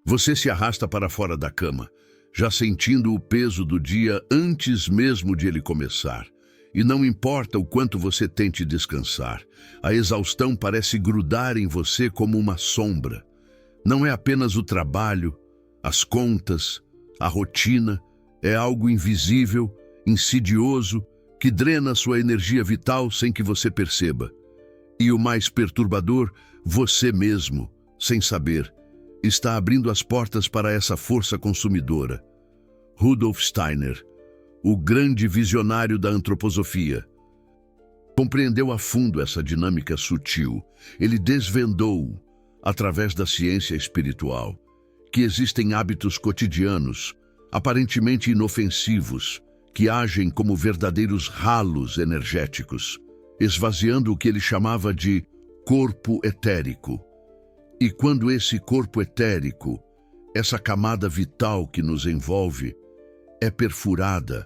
Você se arrasta para fora da cama, já sentindo o peso do dia antes mesmo de ele começar. E não importa o quanto você tente descansar, a exaustão parece grudar em você como uma sombra. Não é apenas o trabalho, as contas, a rotina, é algo invisível, insidioso, que drena sua energia vital sem que você perceba. E o mais perturbador, você mesmo, sem saber, está abrindo as portas para essa força consumidora. Rudolf Steiner, o grande visionário da antroposofia, compreendeu a fundo essa dinâmica sutil. Ele desvendou, através da ciência espiritual, que existem hábitos cotidianos, aparentemente inofensivos, que agem como verdadeiros ralos energéticos, esvaziando o que ele chamava de corpo etérico. E quando esse corpo etérico, essa camada vital que nos envolve, é perfurada,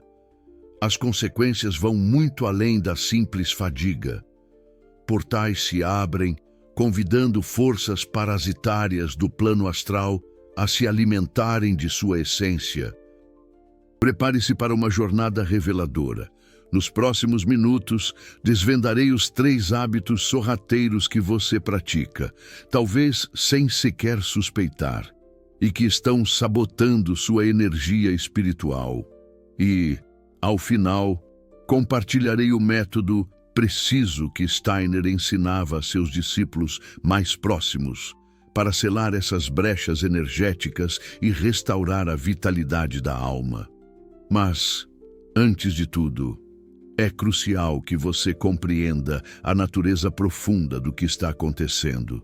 as consequências vão muito além da simples fadiga. Portais se abrem, convidando forças parasitárias do plano astral a se alimentarem de sua essência. Prepare-se para uma jornada reveladora. Nos próximos minutos, desvendarei os 3 hábitos sorrateiros que você pratica, talvez sem sequer suspeitar, e que estão sabotando sua energia espiritual. E, ao final, compartilharei o método preciso que Steiner ensinava a seus discípulos mais próximos, para selar essas brechas energéticas e restaurar a vitalidade da alma. Mas, antes de tudo, é crucial que você compreenda a natureza profunda do que está acontecendo.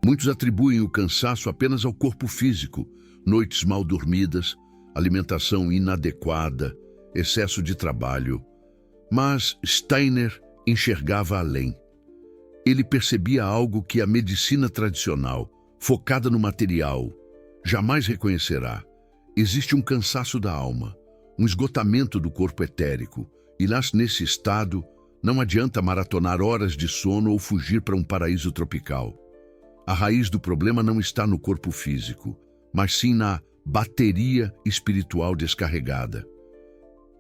Muitos atribuem o cansaço apenas ao corpo físico, noites mal dormidas, alimentação inadequada, excesso de trabalho. Mas Steiner enxergava além. Ele percebia algo que a medicina tradicional, focada no material, jamais reconhecerá. Existe um cansaço da alma, um esgotamento do corpo etérico, e nesse estado, não adianta maratonar horas de sono ou fugir para um paraíso tropical. A raiz do problema não está no corpo físico, mas sim na bateria espiritual descarregada.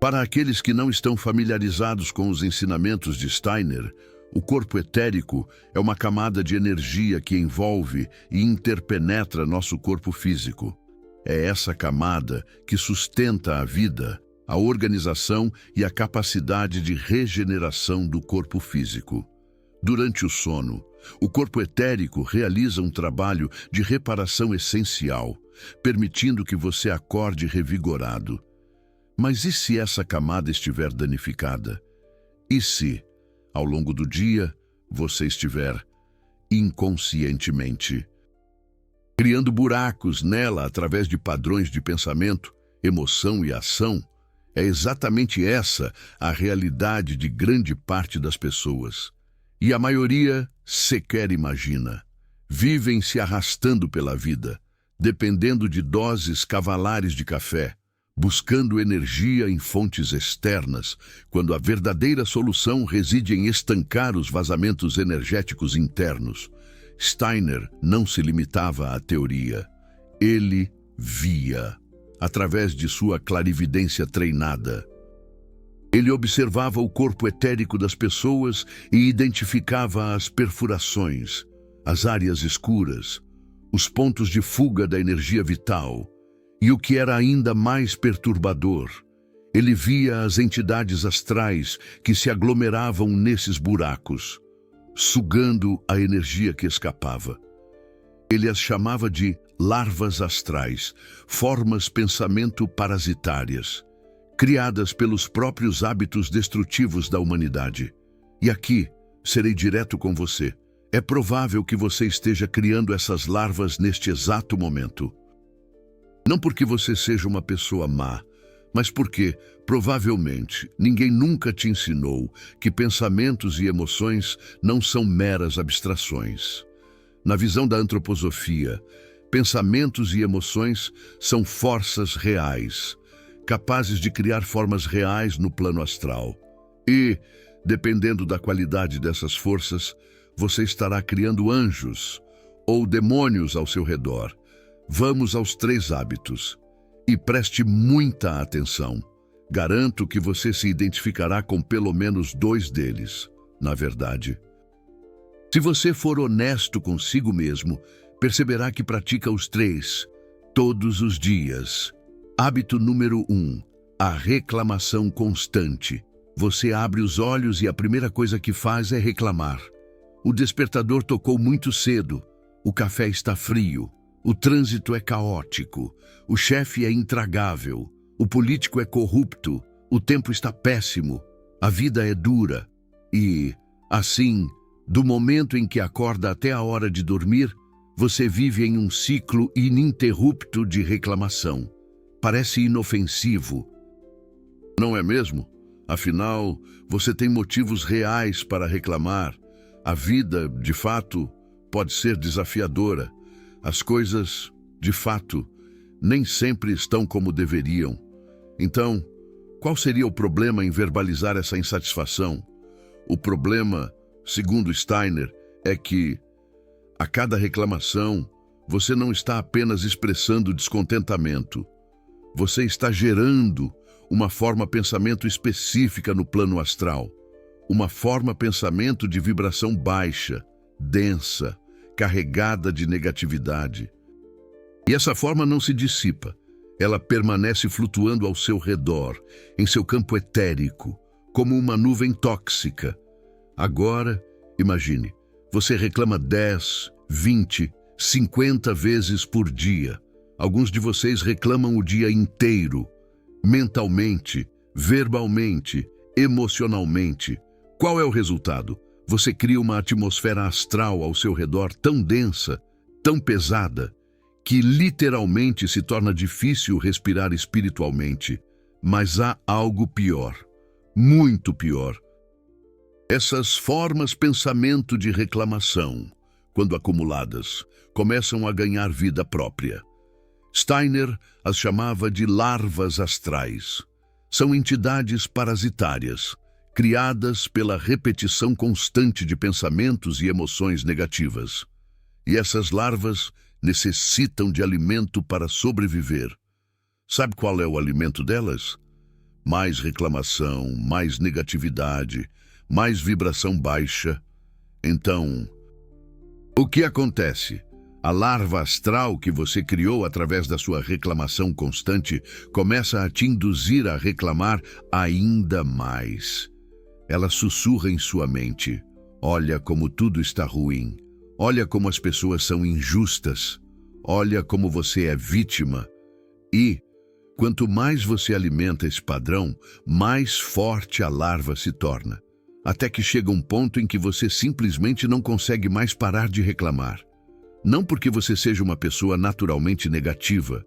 Para aqueles que não estão familiarizados com os ensinamentos de Steiner, o corpo etérico é uma camada de energia que envolve e interpenetra nosso corpo físico. É essa camada que sustenta a vida, a organização e a capacidade de regeneração do corpo físico. Durante o sono, o corpo etérico realiza um trabalho de reparação essencial, permitindo que você acorde revigorado. Mas e se essa camada estiver danificada? E se, ao longo do dia, você estiver inconscientemente criando buracos nela através de padrões de pensamento, emoção e ação? É exatamente essa a realidade de grande parte das pessoas. E a maioria sequer imagina. Vivem se arrastando pela vida, dependendo de doses cavalares de café, buscando energia em fontes externas, quando a verdadeira solução reside em estancar os vazamentos energéticos internos. Steiner não se limitava à teoria. Ele via, através de sua clarividência treinada. Ele observava o corpo etérico das pessoas e identificava as perfurações, as áreas escuras, os pontos de fuga da energia vital. E o que era ainda mais perturbador, ele via as entidades astrais que se aglomeravam nesses buracos, sugando a energia que escapava. Ele as chamava de larvas astrais, formas pensamento parasitárias, criadas pelos próprios hábitos destrutivos da humanidade. E aqui, serei direto com você. É provável que você esteja criando essas larvas neste exato momento. Não porque você seja uma pessoa má, mas porque, provavelmente, ninguém nunca te ensinou que pensamentos e emoções não são meras abstrações. Na visão da antroposofia, pensamentos e emoções são forças reais, capazes de criar formas reais no plano astral. E, dependendo da qualidade dessas forças, você estará criando anjos ou demônios ao seu redor, Vamos aos 3 hábitos. E preste muita atenção. Garanto que você se identificará com pelo menos 2 deles. Na verdade, se você for honesto consigo mesmo, perceberá que pratica os 3 todos os dias. Hábito número 1. A reclamação constante. Você abre os olhos e a primeira coisa que faz é reclamar. O despertador tocou muito cedo. O café está frio. O trânsito é caótico. O chefe é intragável. O político é corrupto. O tempo está péssimo. A vida é dura. E, assim, do momento em que acorda até a hora de dormir, você vive em um ciclo ininterrupto de reclamação. Parece inofensivo. Não é mesmo? Afinal, você tem motivos reais para reclamar. A vida, de fato, pode ser desafiadora. As coisas, de fato, nem sempre estão como deveriam. Então, qual seria o problema em verbalizar essa insatisfação? O problema, segundo Steiner, é que, a cada reclamação, você não está apenas expressando descontentamento. Você está gerando uma forma pensamento específica no plano astral. Uma forma pensamento de vibração baixa, densa, carregada de negatividade. E essa forma não se dissipa. Ela permanece flutuando ao seu redor, em seu campo etérico, como uma nuvem tóxica. Agora, imagine, você reclama 10, 20, 50 vezes por dia. Alguns de vocês reclamam o dia inteiro, mentalmente, verbalmente, emocionalmente. Qual é o resultado? Você cria uma atmosfera astral ao seu redor tão densa, tão pesada, que literalmente se torna difícil respirar espiritualmente. Mas há algo pior, muito pior. Essas formas pensamento de reclamação, quando acumuladas, começam a ganhar vida própria. Steiner as chamava de larvas astrais. São entidades parasitárias, criadas pela repetição constante de pensamentos e emoções negativas. E essas larvas necessitam de alimento para sobreviver. Sabe qual é o alimento delas? Mais reclamação, mais negatividade, mais vibração baixa. Então, o que acontece? A larva astral que você criou através da sua reclamação constante começa a te induzir a reclamar ainda mais. Ela sussurra em sua mente: olha como tudo está ruim. Olha como as pessoas são injustas. Olha como você é vítima. E, quanto mais você alimenta esse padrão, mais forte a larva se torna. Até que chega um ponto em que você simplesmente não consegue mais parar de reclamar. Não porque você seja uma pessoa naturalmente negativa,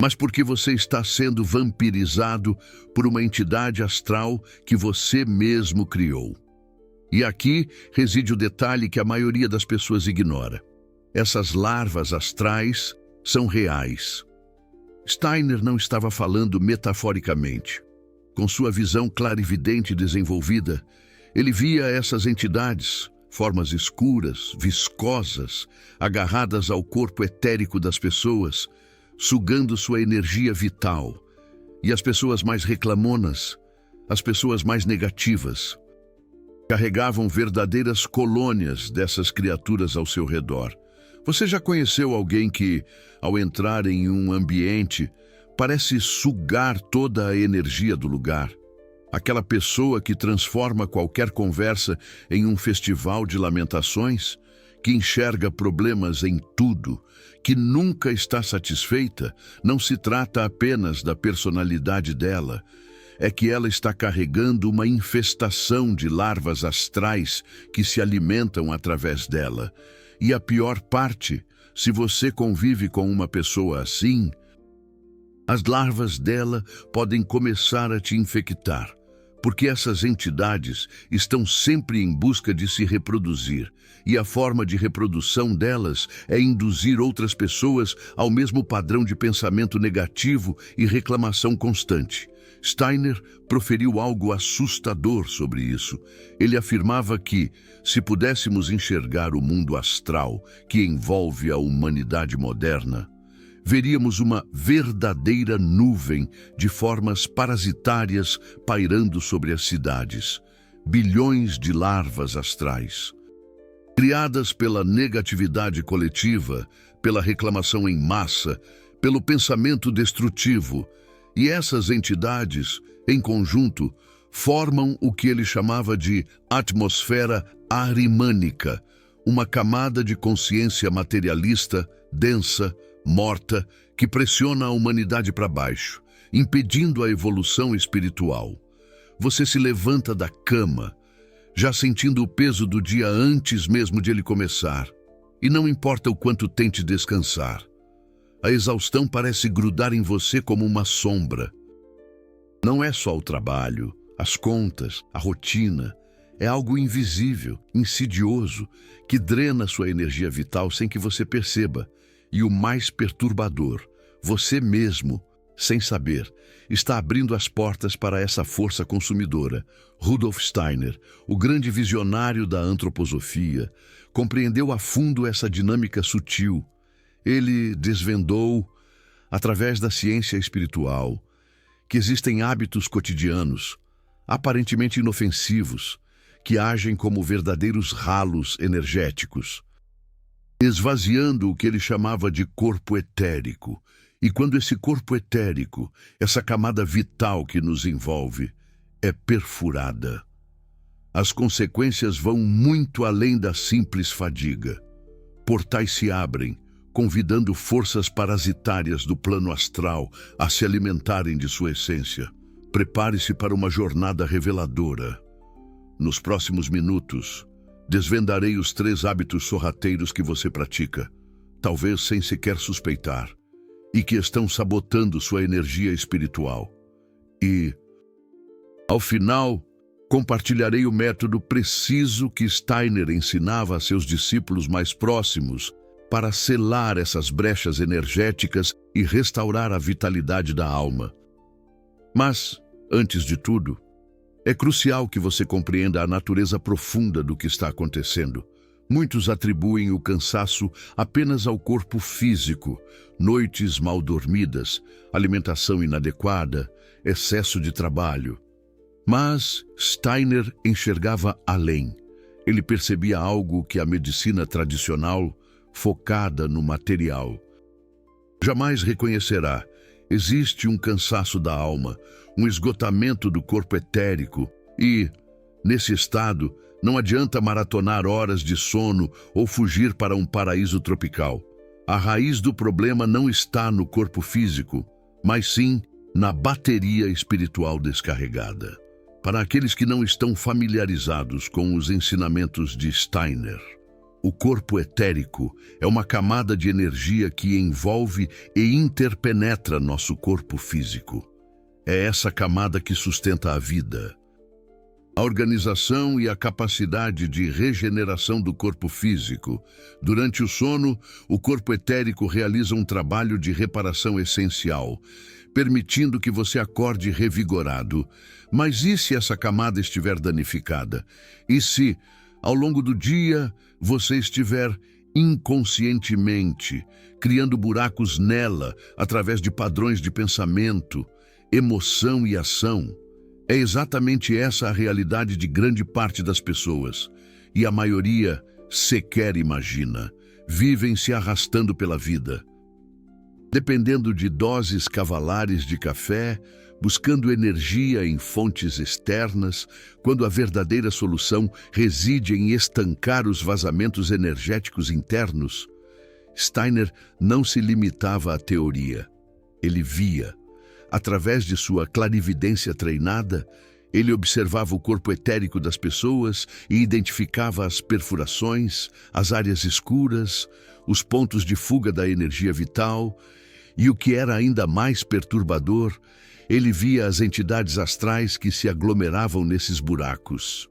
mas porque você está sendo vampirizado por uma entidade astral que você mesmo criou. E aqui reside o detalhe que a maioria das pessoas ignora. Essas larvas astrais são reais. Steiner não estava falando metaforicamente. Com sua visão clarividente e desenvolvida, ele via essas entidades, formas escuras, viscosas, agarradas ao corpo etérico das pessoas, sugando sua energia vital. E as pessoas mais reclamonas, as pessoas mais negativas, carregavam verdadeiras colônias dessas criaturas ao seu redor. Você já conheceu alguém que, ao entrar em um ambiente, parece sugar toda a energia do lugar? Aquela pessoa que transforma qualquer conversa em um festival de lamentações, que enxerga problemas em tudo, que nunca está satisfeita. Não se trata apenas da personalidade dela, é que ela está carregando uma infestação de larvas astrais que se alimentam através dela. E a pior parte, se você convive com uma pessoa assim, as larvas dela podem começar a te infectar, porque essas entidades estão sempre em busca de se reproduzir, e a forma de reprodução delas é induzir outras pessoas ao mesmo padrão de pensamento negativo e reclamação constante. Steiner proferiu algo assustador sobre isso. Ele afirmava que, se pudéssemos enxergar o mundo astral que envolve a humanidade moderna, veríamos uma verdadeira nuvem de formas parasitárias pairando sobre as cidades, bilhões de larvas astrais. Criadas pela negatividade coletiva, pela reclamação em massa, pelo pensamento destrutivo, e essas entidades, em conjunto, formam o que ele chamava de atmosfera arimânica, uma camada de consciência materialista, densa, morta, que pressiona a humanidade para baixo, impedindo a evolução espiritual. Você se levanta da cama, já sentindo o peso do dia antes mesmo de ele começar, e não importa o quanto tente descansar. A exaustão parece grudar em você como uma sombra. Não é só o trabalho, as contas, a rotina. É algo invisível, insidioso, que drena sua energia vital sem que você perceba. E o mais perturbador, você mesmo, sem saber, está abrindo as portas para essa força consumidora. Rudolf Steiner, o grande visionário da antroposofia, compreendeu a fundo essa dinâmica sutil. Ele desvendou, através da ciência espiritual, que existem hábitos cotidianos, aparentemente inofensivos, que agem como verdadeiros ralos energéticos, esvaziando o que ele chamava de corpo etérico. E quando esse corpo etérico, essa camada vital que nos envolve, é perfurada, as consequências vão muito além da simples fadiga. Portais se abrem, convidando forças parasitárias do plano astral a se alimentarem de sua essência. Prepare-se para uma jornada reveladora. Nos próximos minutos, desvendarei os 3 hábitos sorrateiros que você pratica, talvez sem sequer suspeitar, e que estão sabotando sua energia espiritual. E, ao final, compartilharei o método preciso que Steiner ensinava a seus discípulos mais próximos para selar essas brechas energéticas e restaurar a vitalidade da alma. Mas, antes de tudo, é crucial que você compreenda a natureza profunda do que está acontecendo. Muitos atribuem o cansaço apenas ao corpo físico, noites mal dormidas, alimentação inadequada, excesso de trabalho. Mas Steiner enxergava além. Ele percebia algo que a medicina tradicional, focada no material, jamais reconhecerá. Existe um cansaço da alma, um esgotamento do corpo etérico e, nesse estado, não adianta maratonar horas de sono ou fugir para um paraíso tropical. A raiz do problema não está no corpo físico, mas sim na bateria espiritual descarregada. Para aqueles que não estão familiarizados com os ensinamentos de Steiner, o corpo etérico é uma camada de energia que envolve e interpenetra nosso corpo físico. É essa camada que sustenta a vida, a organização e a capacidade de regeneração do corpo físico. Durante o sono, o corpo etérico realiza um trabalho de reparação essencial, permitindo que você acorde revigorado. Mas e se essa camada estiver danificada? E se, ao longo do dia, você estiver inconscientemente criando buracos nela através de padrões de pensamento, emoção e ação? É exatamente essa a realidade de grande parte das pessoas, e a maioria sequer imagina. Vivem se arrastando pela vida, dependendo de doses cavalares de café, buscando energia em fontes externas, quando a verdadeira solução reside em estancar os vazamentos energéticos internos. Steiner não se limitava à teoria. Ele via. Através de sua clarividência treinada, ele observava o corpo etérico das pessoas e identificava as perfurações, as áreas escuras, os pontos de fuga da energia vital, e o que era ainda mais perturbador, ele via as entidades astrais que se aglomeravam nesses buracos,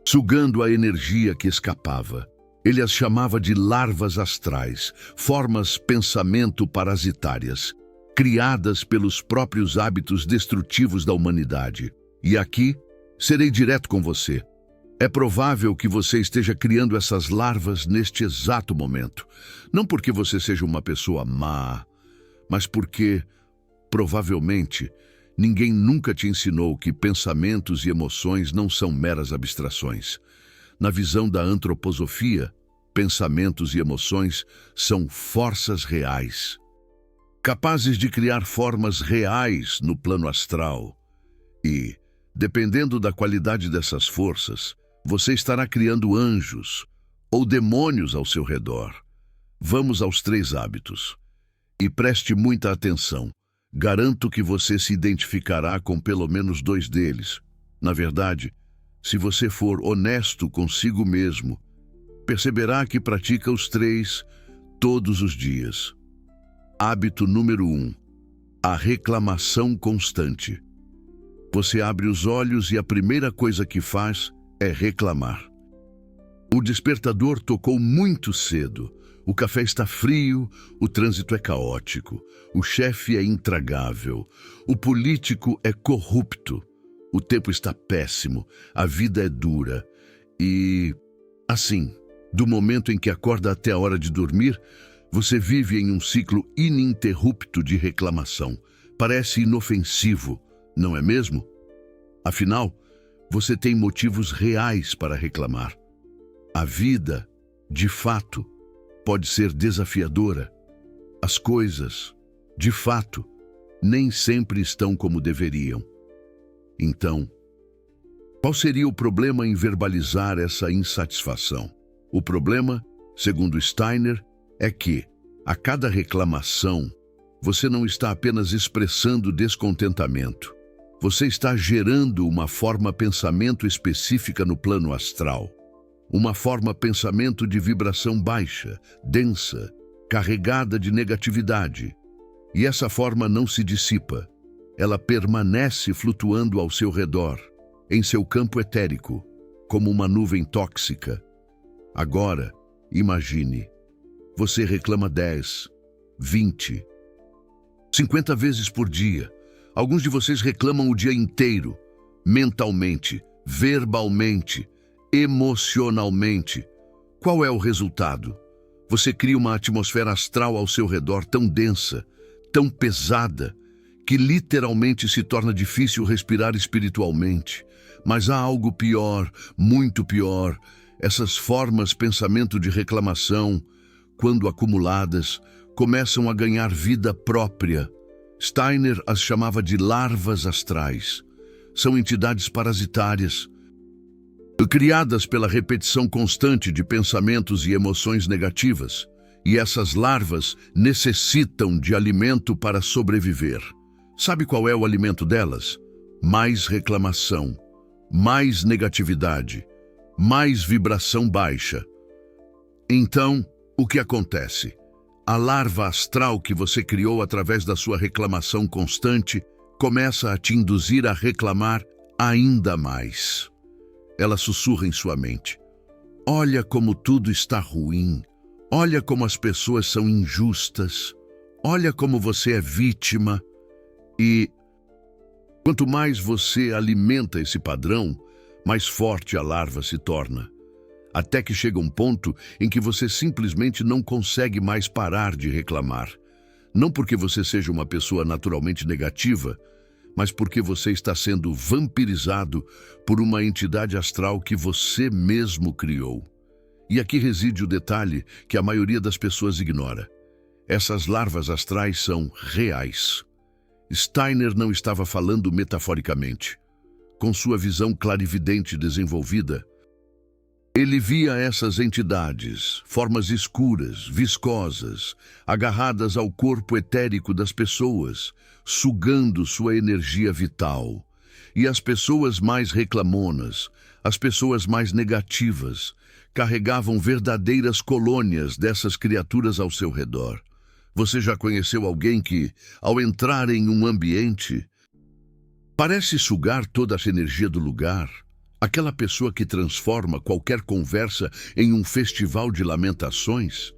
sugando a energia que escapava. Ele as chamava de larvas astrais, formas pensamento parasitárias. criadas pelos próprios hábitos destrutivos da humanidade. E aqui, serei direto com você. É provável que você esteja criando essas larvas neste exato momento. Não porque você seja uma pessoa má, mas porque, provavelmente, ninguém nunca te ensinou que pensamentos e emoções não são meras abstrações. Na visão da antroposofia, pensamentos e emoções são forças reais, capazes de criar formas reais no plano astral. E, dependendo da qualidade dessas forças, você estará criando anjos ou demônios ao seu redor. Vamos aos 3 hábitos. E preste muita atenção. Garanto que você se identificará com pelo menos 2 deles. Na verdade, se você for honesto consigo mesmo, perceberá que pratica os 3 todos os dias. Hábito número 1. A reclamação constante. Você abre os olhos e a primeira coisa que faz é reclamar. O despertador tocou muito cedo. O café está frio, o trânsito é caótico, o chefe é intragável, o político é corrupto, o tempo está péssimo, a vida é dura. E, assim, do momento em que acorda até a hora de dormir, você vive em um ciclo ininterrupto de reclamação. Parece inofensivo, não é mesmo? Afinal, você tem motivos reais para reclamar. A vida, de fato, pode ser desafiadora. As coisas, de fato, nem sempre estão como deveriam. Então, qual seria o problema em verbalizar essa insatisfação? O problema, segundo Steiner, é que, a cada reclamação, você não está apenas expressando descontentamento. Você está gerando uma forma pensamento específica no plano astral. Uma forma pensamento de vibração baixa, densa, carregada de negatividade. E essa forma não se dissipa. Ela permanece flutuando ao seu redor, em seu campo etérico, como uma nuvem tóxica. Agora, imagine, você reclama 10, 20, 50 vezes por dia. Alguns de vocês reclamam o dia inteiro, mentalmente, verbalmente, emocionalmente. Qual é o resultado? Você cria uma atmosfera astral ao seu redor tão densa, tão pesada, que literalmente se torna difícil respirar espiritualmente. Mas há algo pior, muito pior. Essas formas pensamento de reclamação, quando acumuladas, começam a ganhar vida própria. Steiner as chamava de larvas astrais. São entidades parasitárias, criadas pela repetição constante de pensamentos e emoções negativas, e essas larvas necessitam de alimento para sobreviver. Sabe qual é o alimento delas? Mais reclamação, mais negatividade, mais vibração baixa. Então, o que acontece? A larva astral que você criou através da sua reclamação constante começa a te induzir a reclamar ainda mais. Ela sussurra em sua mente. Olha como tudo está ruim. Olha como as pessoas são injustas. Olha como você é vítima. E quanto mais você alimenta esse padrão, mais forte a larva se torna. Até que chega um ponto em que você simplesmente não consegue mais parar de reclamar. Não porque você seja uma pessoa naturalmente negativa, mas porque você está sendo vampirizado por uma entidade astral que você mesmo criou. E aqui reside o detalhe que a maioria das pessoas ignora. Essas larvas astrais são reais. Steiner não estava falando metaforicamente. Com sua visão clarividente desenvolvida, ele via essas entidades, formas escuras, viscosas, agarradas ao corpo etérico das pessoas, sugando sua energia vital. E as pessoas mais reclamonas, as pessoas mais negativas, carregavam verdadeiras colônias dessas criaturas ao seu redor. Você já conheceu alguém que, ao entrar em um ambiente, parece sugar toda essa energia do lugar? Aquela pessoa que transforma qualquer conversa em um festival de lamentações,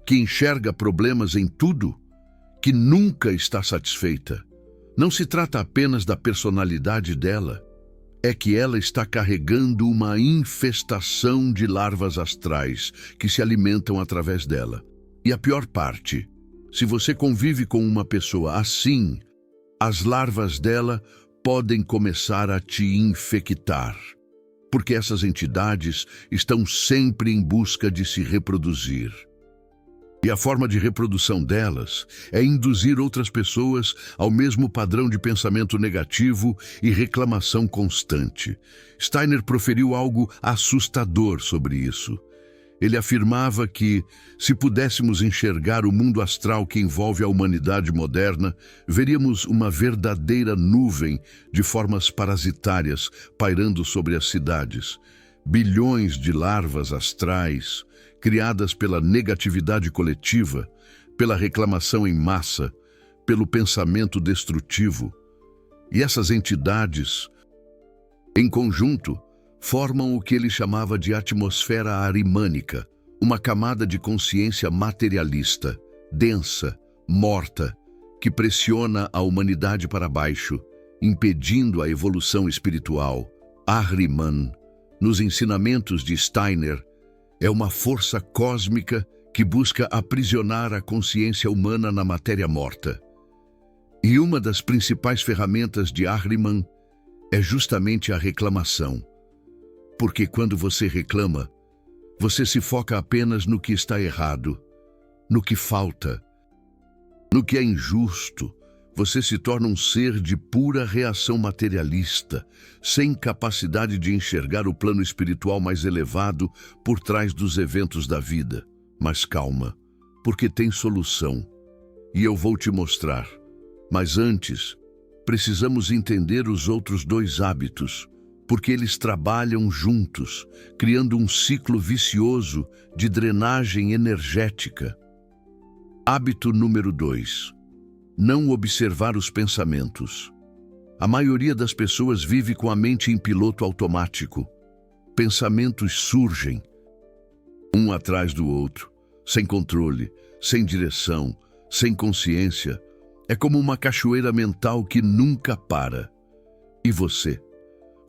que enxerga problemas em tudo, que nunca está satisfeita. Não se trata apenas da personalidade dela, é que ela está carregando uma infestação de larvas astrais que se alimentam através dela. E a pior parte, se você convive com uma pessoa assim, as larvas dela podem começar a te infectar, porque essas entidades estão sempre em busca de se reproduzir. E a forma de reprodução delas é induzir outras pessoas ao mesmo padrão de pensamento negativo e reclamação constante. Steiner proferiu algo assustador sobre isso. Ele afirmava que, se pudéssemos enxergar o mundo astral que envolve a humanidade moderna, veríamos uma verdadeira nuvem de formas parasitárias pairando sobre as cidades. Bilhões de larvas astrais, criadas pela negatividade coletiva, pela reclamação em massa, pelo pensamento destrutivo. E essas entidades, em conjunto, formam o que ele chamava de atmosfera arimânica, uma camada de consciência materialista, densa, morta, que pressiona a humanidade para baixo, impedindo a evolução espiritual. Ahriman, nos ensinamentos de Steiner, é uma força cósmica que busca aprisionar a consciência humana na matéria morta. E uma das principais ferramentas de Ahriman é justamente a reclamação. Porque quando você reclama, você se foca apenas no que está errado, no que falta, no que é injusto. Você se torna um ser de pura reação materialista, sem capacidade de enxergar o plano espiritual mais elevado por trás dos eventos da vida. Mas calma, porque tem solução. E eu vou te mostrar. Mas antes, precisamos entender os outros dois hábitos, porque eles trabalham juntos, criando um ciclo vicioso de drenagem energética. Hábito número 2. Não observar os pensamentos. A maioria das pessoas vive com a mente em piloto automático. Pensamentos surgem, um atrás do outro, sem controle, sem direção, sem consciência. É como uma cachoeira mental que nunca para. E você?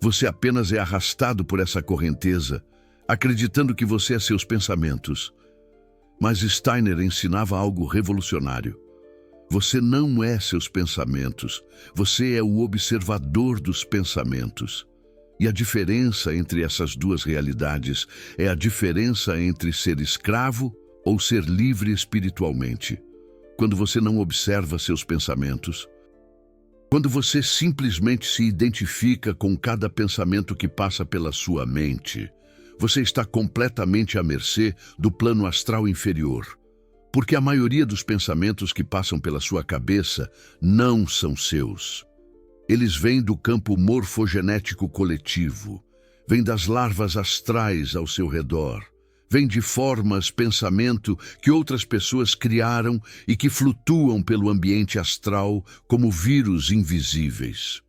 Você apenas é arrastado por essa correnteza, acreditando que você é seus pensamentos. Mas Steiner ensinava algo revolucionário. Você não é seus pensamentos, você é o observador dos pensamentos. E a diferença entre essas duas realidades é a diferença entre ser escravo ou ser livre espiritualmente. Quando você não observa seus pensamentos, quando você simplesmente se identifica com cada pensamento que passa pela sua mente, você está completamente à mercê do plano astral inferior. Porque a maioria dos pensamentos que passam pela sua cabeça não são seus. Eles vêm do campo morfogenético coletivo, vêm das larvas astrais ao seu redor, vêm de formas, pensamento que outras pessoas criaram e que flutuam pelo ambiente astral como vírus invisíveis.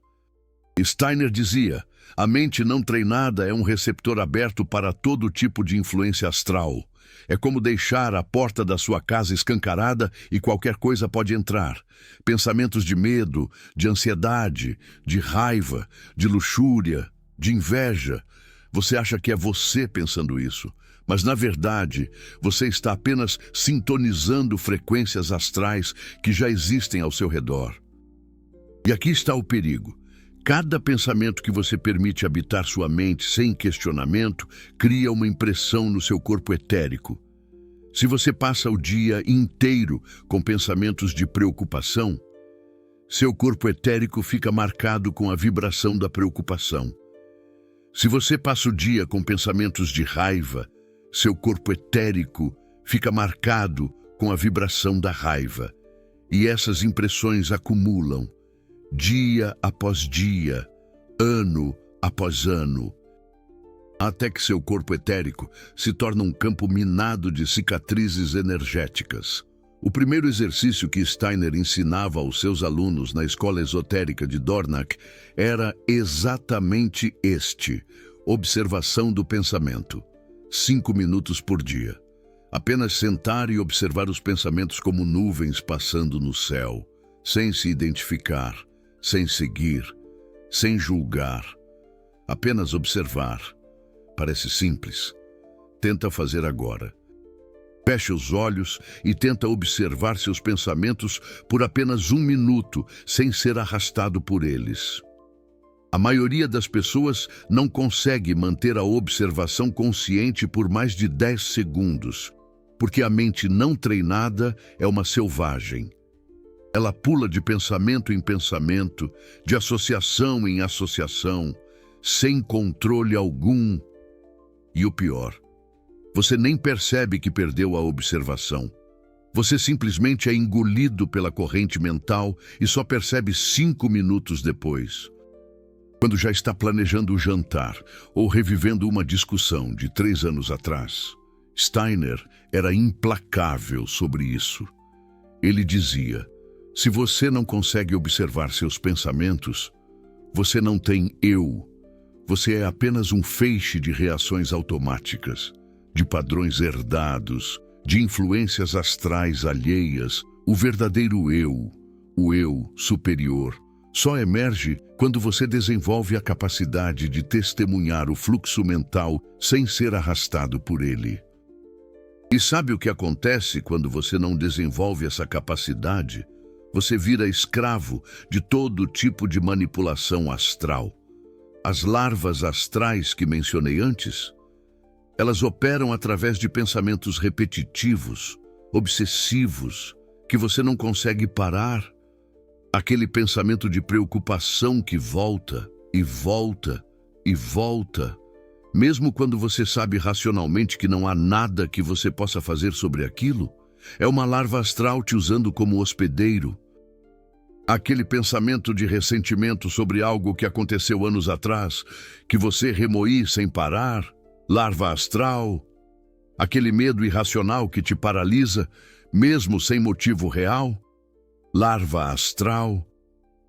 Steiner dizia, a mente não treinada é um receptor aberto para todo tipo de influência astral. É como deixar a porta da sua casa escancarada e qualquer coisa pode entrar. Pensamentos de medo, de ansiedade, de raiva, de luxúria, de inveja. Você acha que é você pensando isso, mas na verdade você está apenas sintonizando frequências astrais que já existem ao seu redor. E aqui está o perigo. Cada pensamento que você permite habitar sua mente sem questionamento cria uma impressão no seu corpo etérico. Se você passa o dia inteiro com pensamentos de preocupação, seu corpo etérico fica marcado com a vibração da preocupação. Se você passa o dia com pensamentos de raiva, seu corpo etérico fica marcado com a vibração da raiva. E essas impressões acumulam, dia após dia, ano após ano, até que seu corpo etérico se torna um campo minado de cicatrizes energéticas. O primeiro exercício que Steiner ensinava aos seus alunos na escola esotérica de Dornach era exatamente este: observação do pensamento. 5 minutos por dia. Apenas sentar e observar os pensamentos como nuvens passando no céu, sem se identificar, sem seguir, sem julgar. Apenas observar. Parece simples. Tenta fazer agora. Feche os olhos e tenta observar seus pensamentos por apenas 1 minuto, sem ser arrastado por eles. A maioria das pessoas não consegue manter a observação consciente por mais de 10 segundos, porque a mente não treinada é uma selvagem. Ela pula de pensamento em pensamento, de associação em associação, sem controle algum. E o pior, você nem percebe que perdeu a observação. Você simplesmente é engolido pela corrente mental e só percebe 5 minutos depois. Quando já está planejando o jantar ou revivendo uma discussão de 3 anos atrás. Steiner era implacável sobre isso. Ele dizia: se você não consegue observar seus pensamentos, você não tem eu. Você é apenas um feixe de reações automáticas, de padrões herdados, de influências astrais alheias. O verdadeiro eu, o eu superior, só emerge quando você desenvolve a capacidade de testemunhar o fluxo mental sem ser arrastado por ele. E sabe o que acontece quando você não desenvolve essa capacidade? Você vira escravo de todo tipo de manipulação astral. As larvas astrais que mencionei antes, elas operam através de pensamentos repetitivos, obsessivos, que você não consegue parar. Aquele pensamento de preocupação que volta e volta e volta, mesmo quando você sabe racionalmente que não há nada que você possa fazer sobre aquilo, é uma larva astral te usando como hospedeiro. Aquele pensamento de ressentimento sobre algo que aconteceu anos atrás, que você remoí sem parar, larva astral. Aquele medo irracional que te paralisa, mesmo sem motivo real, larva astral.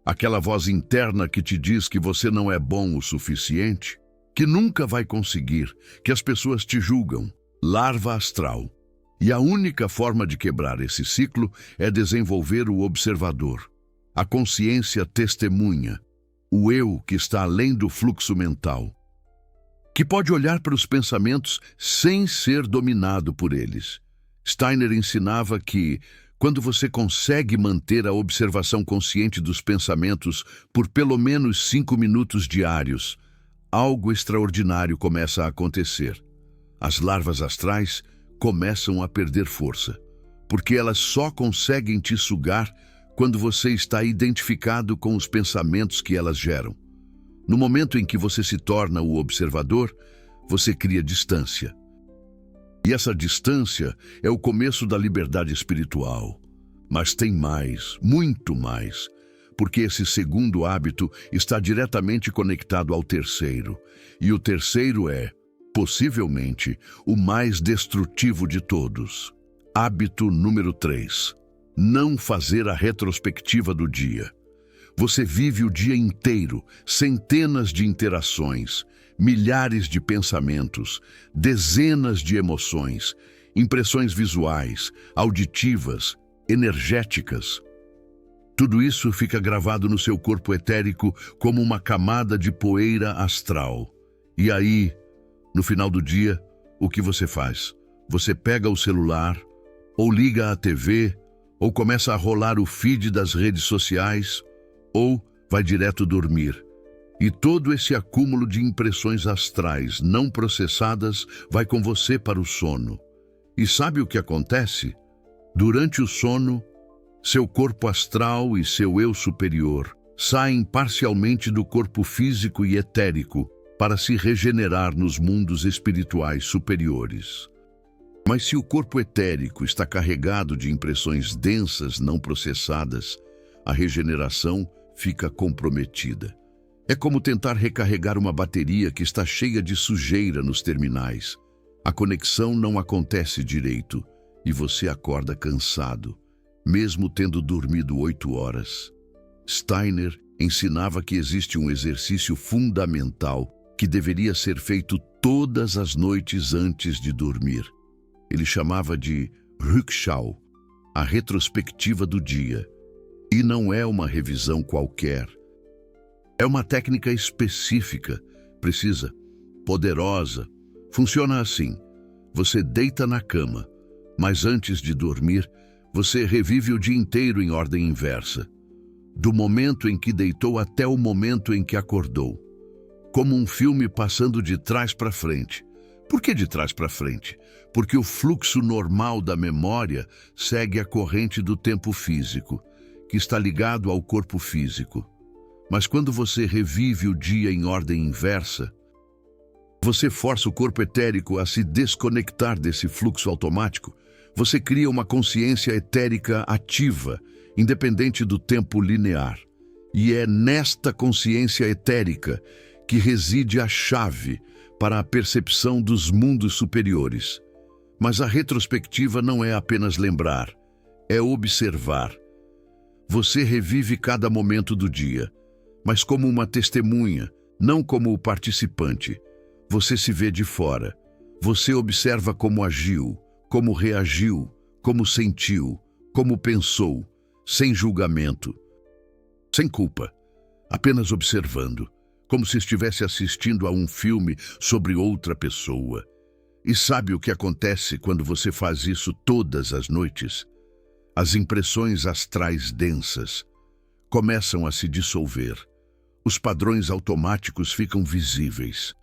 Aquela voz interna que te diz que você não é bom o suficiente, que nunca vai conseguir, que as pessoas te julgam, larva astral. E a única forma de quebrar esse ciclo é desenvolver o observador, a consciência testemunha, o eu que está além do fluxo mental, que pode olhar para os pensamentos sem ser dominado por eles. Steiner ensinava que, quando você consegue manter a observação consciente dos pensamentos por pelo menos 5 minutos diários, algo extraordinário começa a acontecer. As larvas astrais começam a perder força, porque elas só conseguem te sugar quando você está identificado com os pensamentos que elas geram. No momento em que você se torna o observador, você cria distância. E essa distância é o começo da liberdade espiritual. Mas tem mais, muito mais, porque esse segundo hábito está diretamente conectado ao terceiro. E o terceiro é, possivelmente, o mais destrutivo de todos. Hábito número 3. Não fazer a retrospectiva do dia. Você vive o dia inteiro, centenas de interações, milhares de pensamentos, dezenas de emoções, impressões visuais, auditivas, energéticas. Tudo isso fica gravado no seu corpo etérico como uma camada de poeira astral. E aí, no final do dia, o que você faz? Você pega o celular, ou liga a TV, ou começa a rolar o feed das redes sociais, ou vai direto dormir. E todo esse acúmulo de impressões astrais não processadas vai com você para o sono. E sabe o que acontece? Durante o sono, seu corpo astral e seu eu superior saem parcialmente do corpo físico e etérico para se regenerar nos mundos espirituais superiores. Mas se o corpo etérico está carregado de impressões densas não processadas, a regeneração fica comprometida. É como tentar recarregar uma bateria que está cheia de sujeira nos terminais. A conexão não acontece direito e você acorda cansado, mesmo tendo dormido 8 horas. Steiner ensinava que existe um exercício fundamental que deveria ser feito todas as noites antes de dormir. Ele chamava de Rückschau, a retrospectiva do dia. E não é uma revisão qualquer. É uma técnica específica, precisa, poderosa. Funciona assim: você deita na cama, mas antes de dormir, você revive o dia inteiro em ordem inversa, do momento em que deitou até o momento em que acordou, como um filme passando de trás para frente. Por que de trás para frente? Porque o fluxo normal da memória segue a corrente do tempo físico, que está ligado ao corpo físico. Mas quando você revive o dia em ordem inversa, você força o corpo etérico a se desconectar desse fluxo automático. Você cria uma consciência etérica ativa, independente do tempo linear. E é nesta consciência etérica que reside a chave para a percepção dos mundos superiores. Mas a retrospectiva não é apenas lembrar, é observar. Você revive cada momento do dia, mas como uma testemunha, não como o participante. Você se vê de fora. Você observa como agiu, como reagiu, como sentiu, como pensou, sem julgamento, sem culpa, apenas observando, como se estivesse assistindo a um filme sobre outra pessoa. E sabe o que acontece quando você faz isso todas as noites? As impressões astrais densas começam a se dissolver. Os padrões automáticos ficam visíveis.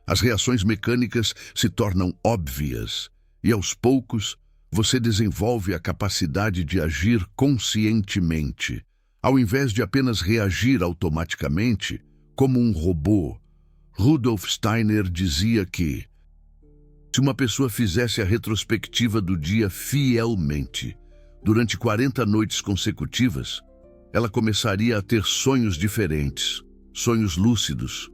As reações mecânicas se tornam óbvias. E aos poucos, você desenvolve a capacidade de agir conscientemente, ao invés de apenas reagir automaticamente, como um robô. Rudolf Steiner dizia que, se uma pessoa fizesse a retrospectiva do dia fielmente, durante 40 noites consecutivas, ela começaria a ter sonhos diferentes, sonhos lúcidos,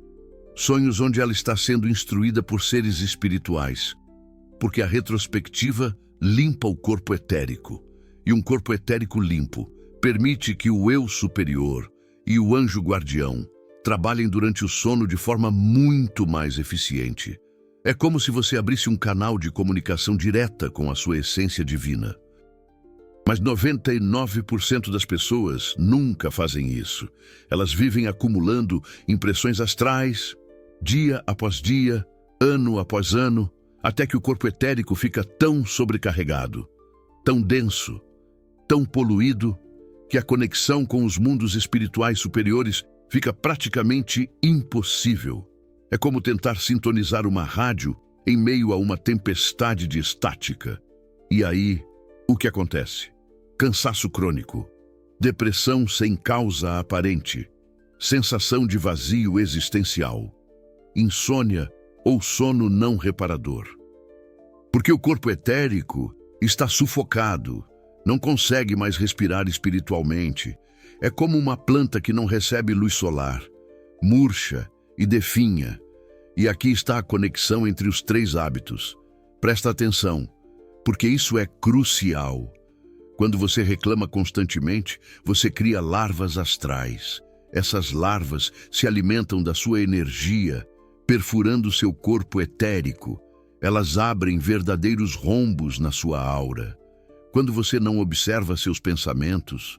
sonhos onde ela está sendo instruída por seres espirituais, porque a retrospectiva limpa o corpo etérico, e um corpo etérico limpo permite que o eu superior e o anjo guardião trabalhem durante o sono de forma muito mais eficiente. É como se você abrisse um canal de comunicação direta com a sua essência divina. Mas 99% das pessoas nunca fazem isso. Elas vivem acumulando impressões astrais, dia após dia, ano após ano, até que o corpo etérico fica tão sobrecarregado, tão denso, tão poluído, que a conexão com os mundos espirituais superiores fica praticamente impossível. É como tentar sintonizar uma rádio em meio a uma tempestade de estática. E aí, o que acontece? Cansaço crônico, depressão sem causa aparente, sensação de vazio existencial, insônia ou sono não reparador. Porque o corpo etérico está sufocado, não consegue mais respirar espiritualmente. É como uma planta que não recebe luz solar, murcha e definha. E aqui está a conexão entre os 3 hábitos. Presta atenção, porque isso é crucial. Quando você reclama constantemente, você cria larvas astrais. Essas larvas se alimentam da sua energia, perfurando seu corpo etérico. Elas abrem verdadeiros rombos na sua aura. Quando você não observa seus pensamentos,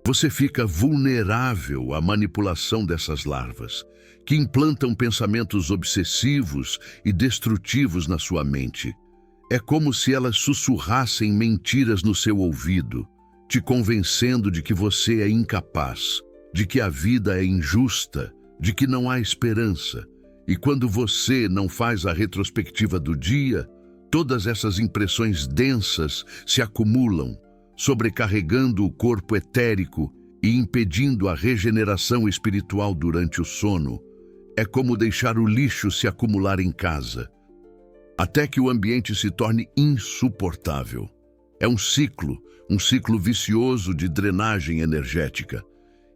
você fica vulnerável à manipulação dessas larvas, que implantam pensamentos obsessivos e destrutivos na sua mente. É como se elas sussurrassem mentiras no seu ouvido, te convencendo de que você é incapaz, de que a vida é injusta, de que não há esperança. E quando você não faz a retrospectiva do dia, todas essas impressões densas se acumulam, sobrecarregando o corpo etérico e impedindo a regeneração espiritual durante o sono. É como deixar o lixo se acumular em casa, até que o ambiente se torne insuportável. É um ciclo vicioso de drenagem energética.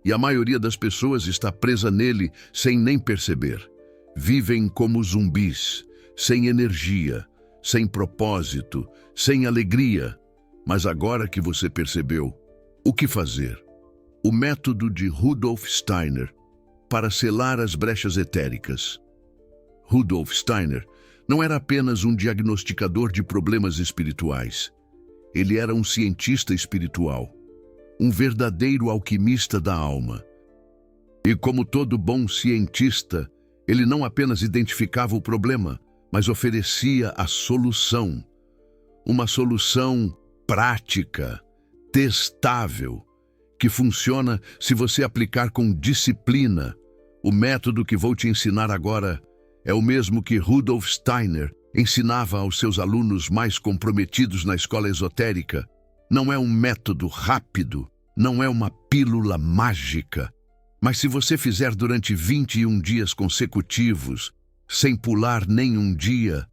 E a maioria das pessoas está presa nele sem nem perceber. Vivem como zumbis, sem energia, sem propósito, sem alegria. Mas agora que você percebeu, o que fazer? O método de Rudolf Steiner para selar as brechas etéricas. Rudolf Steiner Não era apenas um diagnosticador de problemas espirituais. Ele era um cientista espiritual, um verdadeiro alquimista da alma. E como todo bom cientista, ele não apenas identificava o problema, mas oferecia a solução. Uma solução prática, testável, que funciona se você aplicar com disciplina. O método que vou te ensinar agora é o mesmo que Rudolf Steiner ensinava aos seus alunos mais comprometidos na escola esotérica. Não é um método rápido, não é uma pílula mágica. Mas se você fizer durante 21 dias consecutivos, sem pular nenhum dia,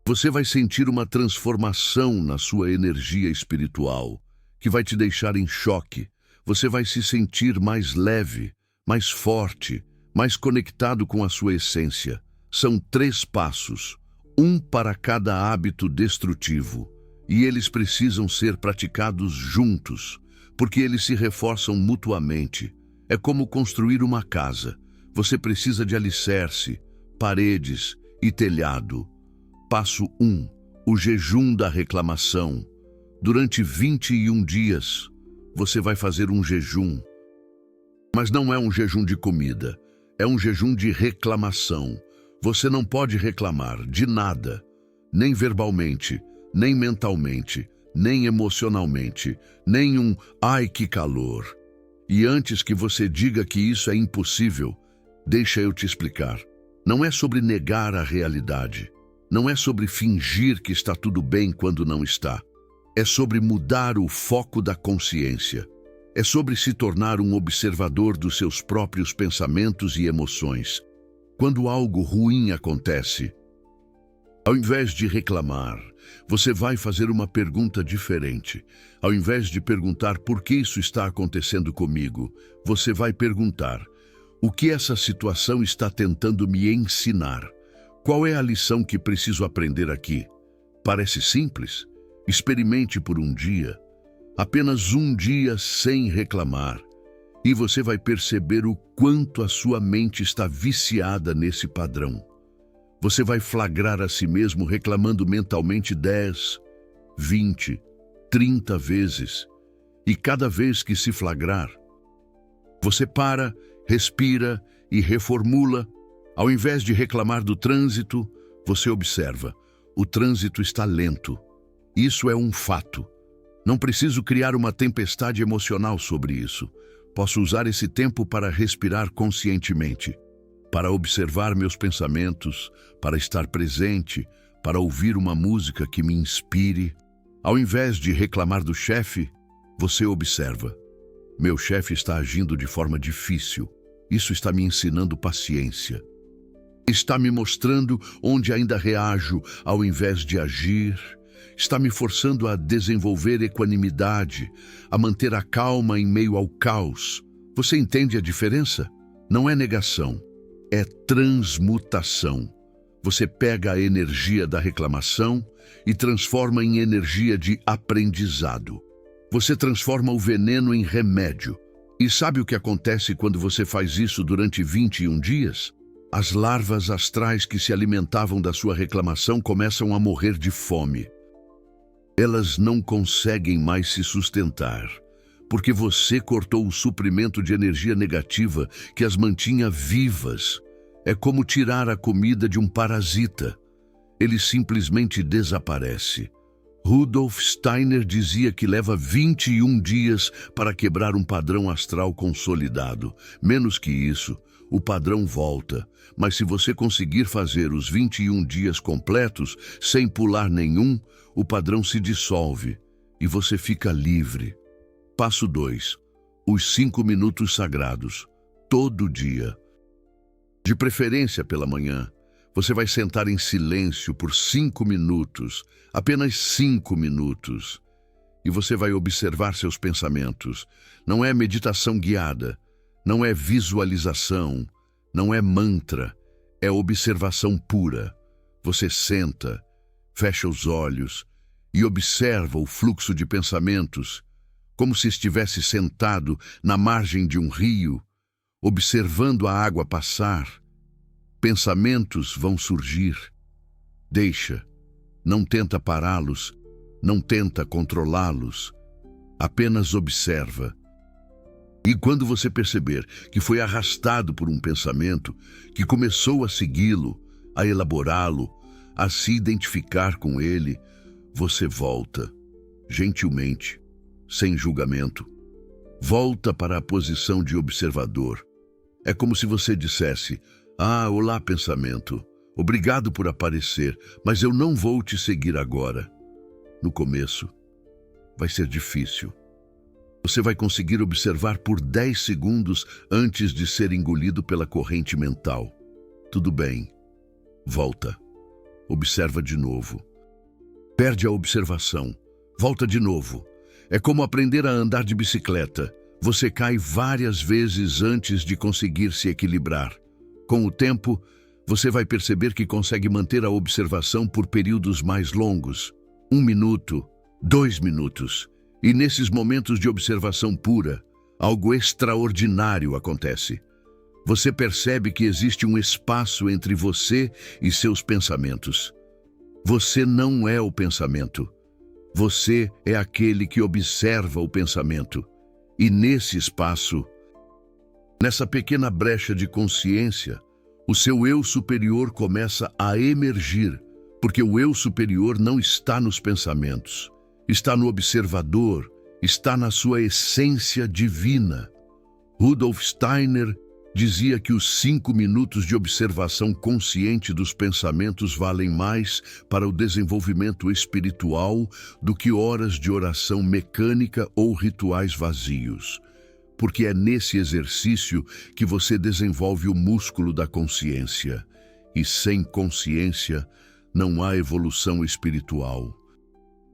você vai sentir uma transformação na sua energia espiritual, que vai te deixar em choque. Você vai se sentir mais leve, mais forte, mais conectado com a sua essência. São 3 passos, um para cada hábito destrutivo, e eles precisam ser praticados juntos, porque eles se reforçam mutuamente. É como construir uma casa. Você precisa de alicerce, paredes e telhado. Passo 1. O jejum da reclamação. Durante 21 dias, você vai fazer um jejum. Mas não é um jejum de comida, é um jejum de reclamação. Você não pode reclamar de nada, nem verbalmente, nem mentalmente, nem emocionalmente, nem um "ai que calor". E antes que você diga que isso é impossível, deixa eu te explicar. Não é sobre negar a realidade. Não é sobre fingir que está tudo bem quando não está. É sobre mudar o foco da consciência. É sobre se tornar um observador dos seus próprios pensamentos e emoções. Quando algo ruim acontece, ao invés de reclamar, você vai fazer uma pergunta diferente. Ao invés de perguntar por que isso está acontecendo comigo, você vai perguntar: o que essa situação está tentando me ensinar? Qual é a lição que preciso aprender aqui? Parece simples? Experimente por um dia, apenas um dia sem reclamar, e você vai perceber o quanto a sua mente está viciada nesse padrão. Você vai flagrar a si mesmo reclamando mentalmente 10, 20, 30 vezes. E cada vez que se flagrar, você para, respira e reformula. Ao invés de reclamar do trânsito, você observa: o trânsito está lento. Isso é um fato. Não preciso criar uma tempestade emocional sobre isso. Posso usar esse tempo para respirar conscientemente, para observar meus pensamentos, para estar presente, para ouvir uma música que me inspire. Ao invés de reclamar do chefe, você observa: meu chefe está agindo de forma difícil. Isso está me ensinando paciência. Está me mostrando onde ainda reajo ao invés de agir. Está me forçando a desenvolver equanimidade, a manter a calma em meio ao caos. Você entende a diferença? Não é negação, é transmutação. Você pega a energia da reclamação e transforma em energia de aprendizado. Você transforma o veneno em remédio. E sabe o que acontece quando você faz isso durante 21 dias? As larvas astrais que se alimentavam da sua reclamação começam a morrer de fome. Elas não conseguem mais se sustentar, porque você cortou o suprimento de energia negativa que as mantinha vivas. É como tirar a comida de um parasita. Ele simplesmente desaparece. Rudolf Steiner dizia que leva 21 dias para quebrar um padrão astral consolidado. Menos que isso, o padrão volta. Mas se você conseguir fazer os 21 dias completos, sem pular nenhum, o padrão se dissolve e você fica livre. Passo 2. Os 5 minutos sagrados. Todo dia. De preferência pela manhã. Você vai sentar em silêncio por 5 minutos, apenas 5 minutos. E você vai observar seus pensamentos. Não é meditação guiada, não é visualização, não é mantra, é observação pura. Você senta, fecha os olhos e observa o fluxo de pensamentos, como se estivesse sentado na margem de um rio, observando a água passar. Pensamentos vão surgir, Deixa. Não tenta pará-los, não tenta controlá-los. Apenas observa. E quando você perceber que foi arrastado por um pensamento, que começou a segui-lo, a elaborá-lo, a se identificar com ele, você volta, gentilmente, sem julgamento. Volta para a posição de observador. É como se você dissesse: "Ah, olá, pensamento. Obrigado por aparecer, mas eu não vou te seguir agora." No começo, vai ser difícil. Você vai conseguir observar por 10 segundos antes de ser engolido pela corrente mental. Tudo bem. Volta. Observa de novo. Perde a observação. Volta de novo. É como aprender a andar de bicicleta. Você cai várias vezes antes de conseguir se equilibrar. Com o tempo, você vai perceber que consegue manter a observação por períodos mais longos. 1 minuto, 2 minutos. E nesses momentos de observação pura, algo extraordinário acontece. Você percebe que existe um espaço entre você e seus pensamentos. Você não é o pensamento. Você é aquele que observa o pensamento. E nesse espaço, nessa pequena brecha de consciência, o seu eu superior começa a emergir, porque o eu superior não está nos pensamentos. Está no observador, está na sua essência divina. Rudolf Steiner dizia que os 5 minutos de observação consciente dos pensamentos valem mais para o desenvolvimento espiritual do que horas de oração mecânica ou rituais vazios. Porque é nesse exercício que você desenvolve o músculo da consciência. E sem consciência não há evolução espiritual.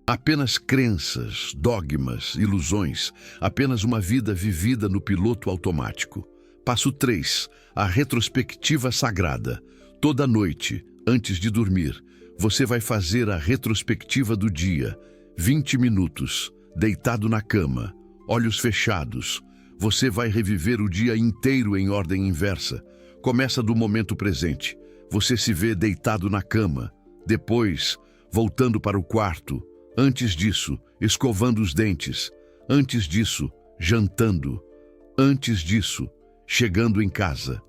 Apenas crenças, dogmas, ilusões, apenas uma vida vivida no piloto automático. Passo 3. A retrospectiva sagrada. Toda noite, antes de dormir, você vai fazer a retrospectiva do dia. 20 minutos, deitado na cama, olhos fechados. Você vai reviver o dia inteiro em ordem inversa. Começa do momento presente. Você se vê deitado na cama. Depois, voltando para o quarto. Antes disso, escovando os dentes. Antes disso, jantando. Antes disso, chegando em casa.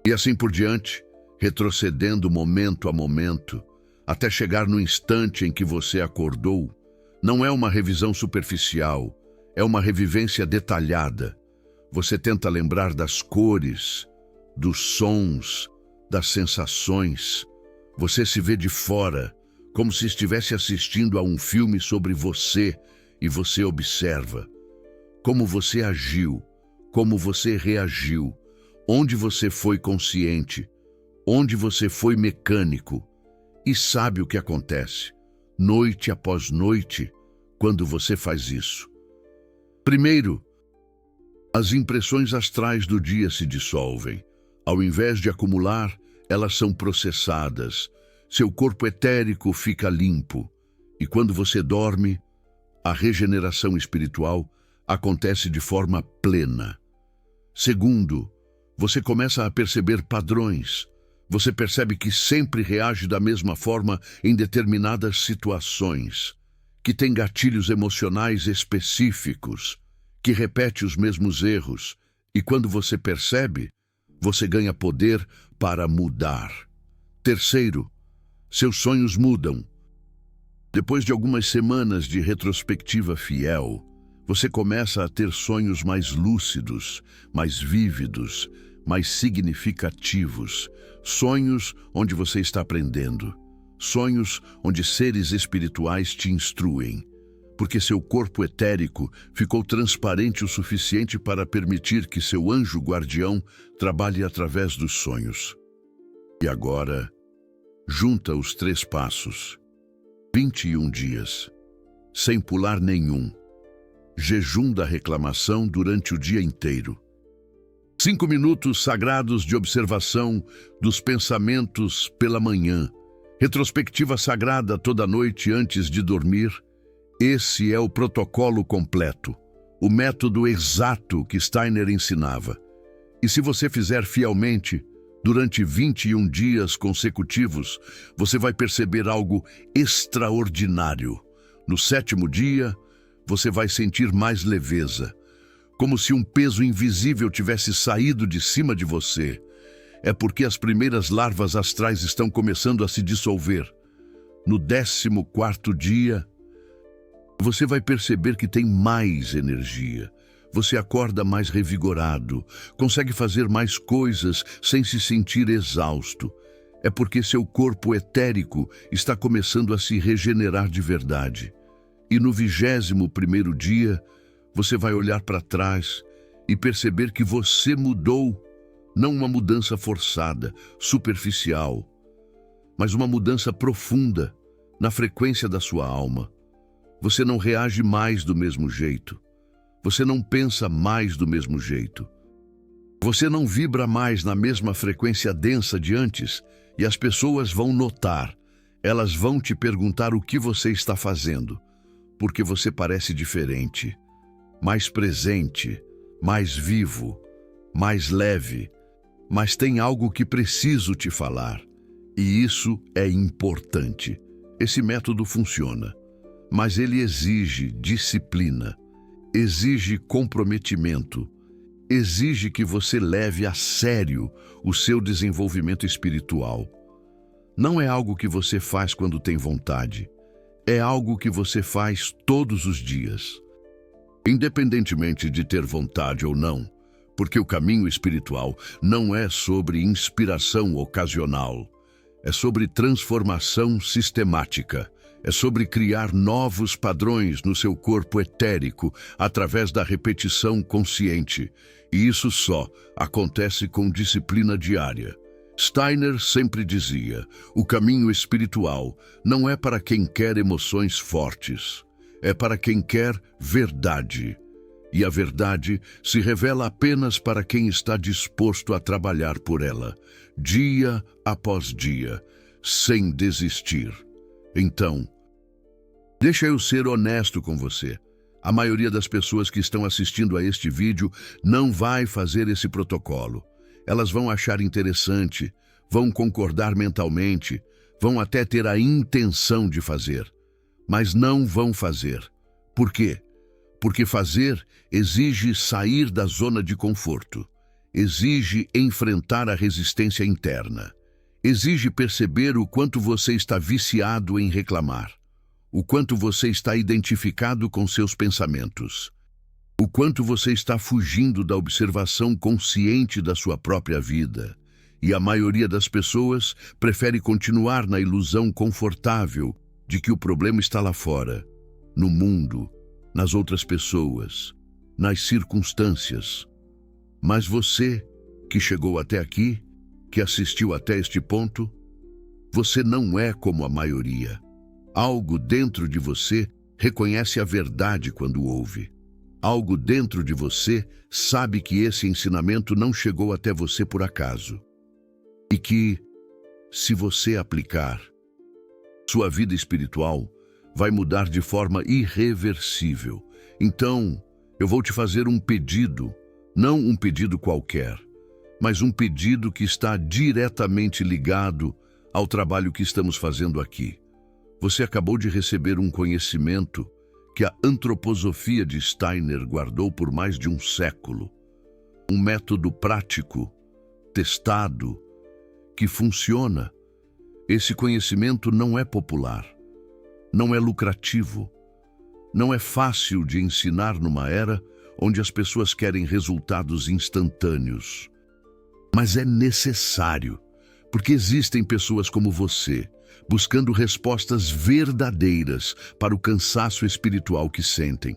E assim por diante, retrocedendo momento a momento, até chegar no instante em que você acordou. Não é uma revisão superficial, é uma revivência detalhada. Você tenta lembrar das cores, dos sons, das sensações. Você se vê de fora, como se estivesse assistindo a um filme sobre você, e você observa como você agiu, como você reagiu, onde você foi consciente, onde você foi mecânico, e sabe o que acontece, noite após noite, quando você faz isso. Primeiro, as impressões astrais do dia se dissolvem. Ao invés de acumular, elas são processadas. Seu corpo etérico fica limpo. E quando você dorme, a regeneração espiritual acontece de forma plena. Segundo, você começa a perceber padrões. Você percebe que sempre reage da mesma forma em determinadas situações, que tem gatilhos emocionais específicos, que repete os mesmos erros. E quando você percebe, você ganha poder para mudar. Terceiro, seus sonhos mudam. Depois de algumas semanas de retrospectiva fiel, você começa a ter sonhos mais lúcidos, mais vívidos, mais significativos. Sonhos onde você está aprendendo. Sonhos onde seres espirituais te instruem. Porque seu corpo etérico ficou transparente o suficiente para permitir que seu anjo guardião trabalhe através dos sonhos. E agora, junta os 3 passos. 21 dias, sem pular nenhum. Jejum da reclamação durante o dia inteiro. 5 minutos sagrados de observação dos pensamentos pela manhã. Retrospectiva sagrada toda noite antes de dormir. Esse é o protocolo completo, o método exato que Steiner ensinava. E se você fizer fielmente, Durante 21 dias consecutivos, você vai perceber algo extraordinário. No 7º dia, você vai sentir mais leveza, como se um peso invisível tivesse saído de cima de você. É porque as primeiras larvas astrais estão começando a se dissolver. No 14º dia, você vai perceber que tem mais energia. Você acorda mais revigorado, consegue fazer mais coisas sem se sentir exausto. É porque seu corpo etérico está começando a se regenerar de verdade. E no 21º dia, você vai olhar para trás e perceber que você mudou, não uma mudança forçada, superficial, mas uma mudança profunda na frequência da sua alma. Você não reage mais do mesmo jeito. Você não pensa mais do mesmo jeito. Você não vibra mais na mesma frequência densa de antes, e as pessoas vão notar. Elas vão te perguntar o que você está fazendo, porque você parece diferente, mais presente, mais vivo, mais leve. Mas tem algo que preciso te falar, e isso é importante. Esse método funciona, mas ele exige disciplina, exige comprometimento, exige que você leve a sério o seu desenvolvimento espiritual. Não é algo que você faz quando tem vontade, é algo que você faz todos os dias. Independentemente de ter vontade ou não, porque o caminho espiritual não é sobre inspiração ocasional, é sobre transformação sistemática, é sobre criar novos padrões no seu corpo etérico através da repetição consciente, e isso só acontece com disciplina diária. Steiner sempre dizia, o caminho espiritual não é para quem quer emoções fortes, é para quem quer verdade. E a verdade se revela apenas para quem está disposto a trabalhar por ela, dia após dia, sem desistir. Então, deixa eu ser honesto com você. A maioria das pessoas que estão assistindo a este vídeo não vai fazer esse protocolo. Elas vão achar interessante, vão concordar mentalmente, vão até ter a intenção de fazer, mas não vão fazer. Por quê? Porque fazer exige sair da zona de conforto, exige enfrentar a resistência interna, exige perceber o quanto você está viciado em reclamar, o quanto você está identificado com seus pensamentos, o quanto você está fugindo da observação consciente da sua própria vida. E a maioria das pessoas prefere continuar na ilusão confortável de que o problema está lá fora, no mundo, nas outras pessoas, nas circunstâncias. Mas você, que chegou até aqui, que assistiu até este ponto, você não é como a maioria. Algo dentro de você reconhece a verdade quando ouve. Algo dentro de você sabe que esse ensinamento não chegou até você por acaso. E que, se você aplicar, sua vida espiritual vai mudar de forma irreversível. Então, eu vou te fazer um pedido, não um pedido qualquer, mas um pedido que está diretamente ligado ao trabalho que estamos fazendo aqui. Você acabou de receber um conhecimento que a antroposofia de Steiner guardou por mais de um século. Um método prático, testado, que funciona. Esse conhecimento não é popular, não é lucrativo, não é fácil de ensinar numa era onde as pessoas querem resultados instantâneos. Mas é necessário, porque existem pessoas como você, buscando respostas verdadeiras para o cansaço espiritual que sentem.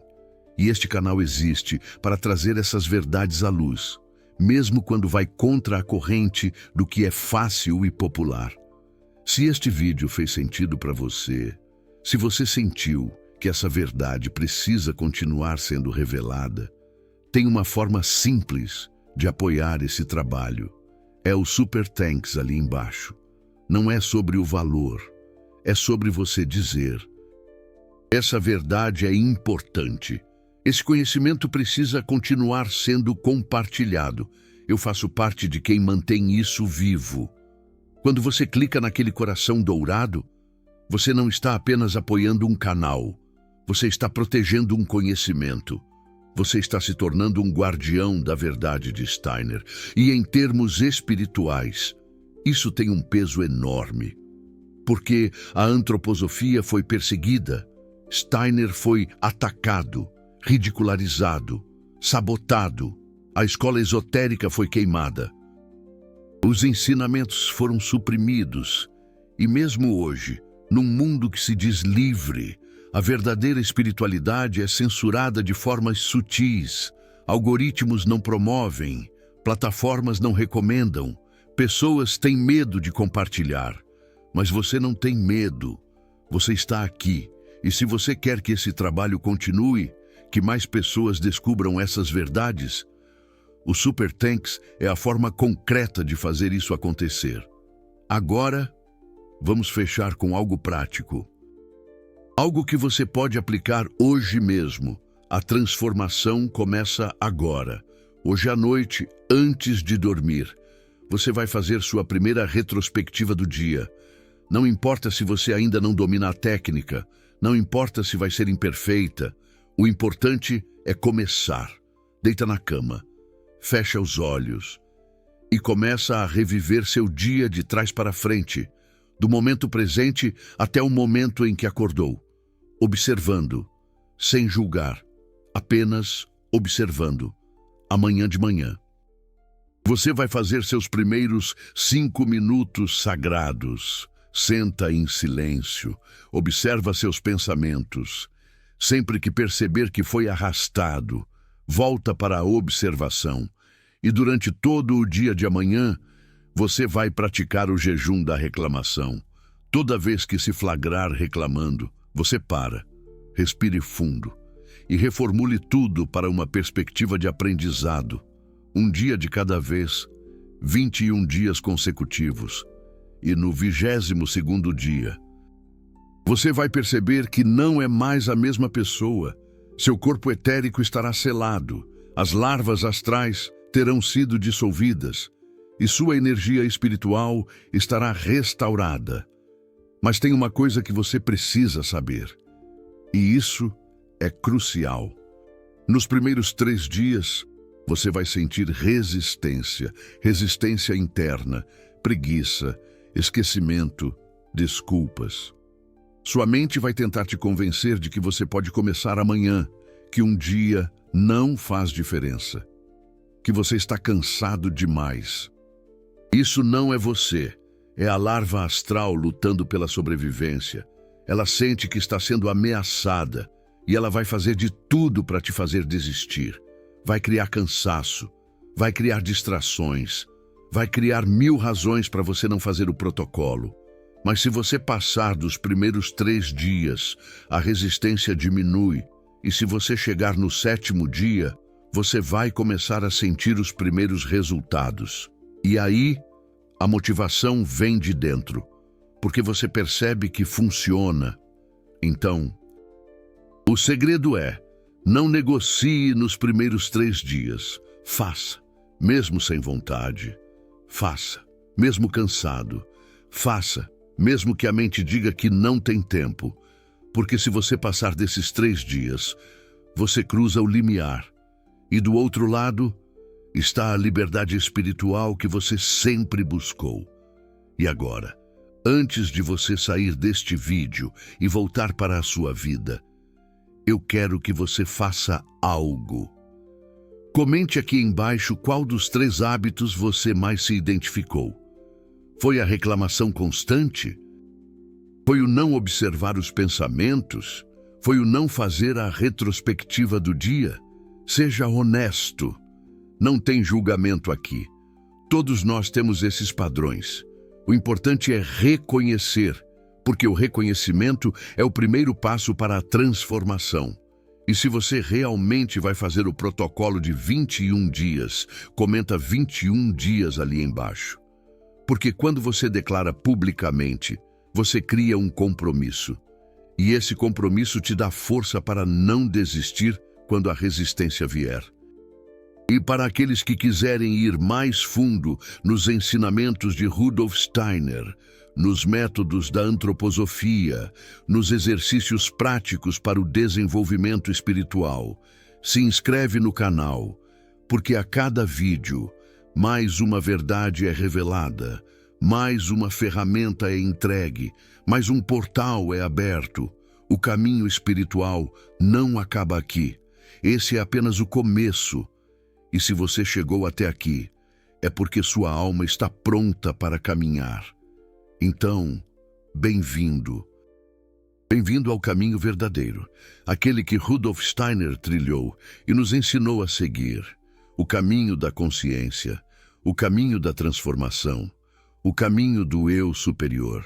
E este canal existe para trazer essas verdades à luz, mesmo quando vai contra a corrente do que é fácil e popular. Se este vídeo fez sentido para você, se você sentiu que essa verdade precisa continuar sendo revelada, tem uma forma simples de apoiar esse trabalho. É o Super Thanks ali embaixo. Não é sobre o valor, é sobre você dizer: essa verdade é importante. Esse conhecimento precisa continuar sendo compartilhado. eu faço parte de quem mantém isso vivo. Quando você clica naquele coração dourado, você não está apenas apoiando um canal, você está protegendo um conhecimento. Você está se tornando um guardião da verdade de Steiner. E em termos espirituais, isso tem um peso enorme. Porque a antroposofia foi perseguida, Steiner foi atacado, ridicularizado, sabotado, a escola esotérica foi queimada. Os ensinamentos foram suprimidos. E mesmo hoje, num mundo que se diz livre, a verdadeira espiritualidade é censurada de formas sutis. Algoritmos não promovem, plataformas não recomendam, pessoas têm medo de compartilhar. Mas você não tem medo, você está aqui. E se você quer que esse trabalho continue, que mais pessoas descubram essas verdades, o Super Tanks é a forma concreta de fazer isso acontecer. Agora, vamos fechar com algo prático. Algo que você pode aplicar hoje mesmo. A transformação começa agora. Hoje à noite, antes de dormir, você vai fazer sua primeira retrospectiva do dia. Não importa se você ainda não domina a técnica, não importa se vai ser imperfeita, o importante é começar. Deita na cama, fecha os olhos e começa a reviver seu dia de trás para frente, do momento presente até o momento em que acordou. Observando, sem julgar, apenas observando, amanhã de manhã. Você vai fazer seus primeiros 5 minutos sagrados. Senta em silêncio, observa seus pensamentos. Sempre que perceber que foi arrastado, volta para a observação. E durante todo o dia de amanhã, você vai praticar o jejum da reclamação. Toda vez que se flagrar reclamando, você para, respire fundo e reformule tudo para uma perspectiva de aprendizado. Um dia de cada vez, 21 dias consecutivos. E no 22º dia, você vai perceber que não é mais a mesma pessoa. Seu corpo etérico estará selado, as larvas astrais terão sido dissolvidas e sua energia espiritual estará restaurada. Mas tem uma coisa que você precisa saber, e isso é crucial. Nos primeiros 3 dias, você vai sentir resistência interna, preguiça, esquecimento, desculpas. Sua mente vai tentar te convencer de que você pode começar amanhã, que um dia não faz diferença, que você está cansado demais. Isso não é você. É a larva astral lutando pela sobrevivência. Ela sente que está sendo ameaçada e ela vai fazer de tudo para te fazer desistir. Vai criar cansaço, vai criar distrações, vai criar 1000 razões para você não fazer o protocolo. Mas se você passar dos primeiros 3 dias, a resistência diminui. E se você chegar no 7º dia, você vai começar a sentir os primeiros resultados. E aí, a motivação vem de dentro, porque você percebe que funciona. Então, o segredo é, não negocie nos primeiros 3 dias. Faça, mesmo sem vontade. Faça, mesmo cansado. Faça, mesmo que a mente diga que não tem tempo. Porque se você passar desses 3 dias, você cruza o limiar. E do outro lado, está a liberdade espiritual que você sempre buscou. E agora, antes de você sair deste vídeo e voltar para a sua vida, eu quero que você faça algo. Comente aqui embaixo qual dos 3 hábitos você mais se identificou. Foi a reclamação constante? Foi o não observar os pensamentos? Foi o não fazer a retrospectiva do dia? Seja honesto. Não tem julgamento aqui. Todos nós temos esses padrões. O importante é reconhecer, porque o reconhecimento é o primeiro passo para a transformação. E se você realmente vai fazer o protocolo de 21 dias, comenta 21 dias ali embaixo. Porque quando você declara publicamente, você cria um compromisso. E esse compromisso te dá força para não desistir quando a resistência vier. E para aqueles que quiserem ir mais fundo nos ensinamentos de Rudolf Steiner, nos métodos da antroposofia, nos exercícios práticos para o desenvolvimento espiritual, se inscreve no canal, porque a cada vídeo, mais uma verdade é revelada, mais uma ferramenta é entregue, mais um portal é aberto. O caminho espiritual não acaba aqui. Esse é apenas o começo. E se você chegou até aqui, é porque sua alma está pronta para caminhar. Então, bem-vindo. Bem-vindo ao caminho verdadeiro, aquele que Rudolf Steiner trilhou e nos ensinou a seguir. O caminho da consciência, o caminho da transformação, o caminho do eu superior.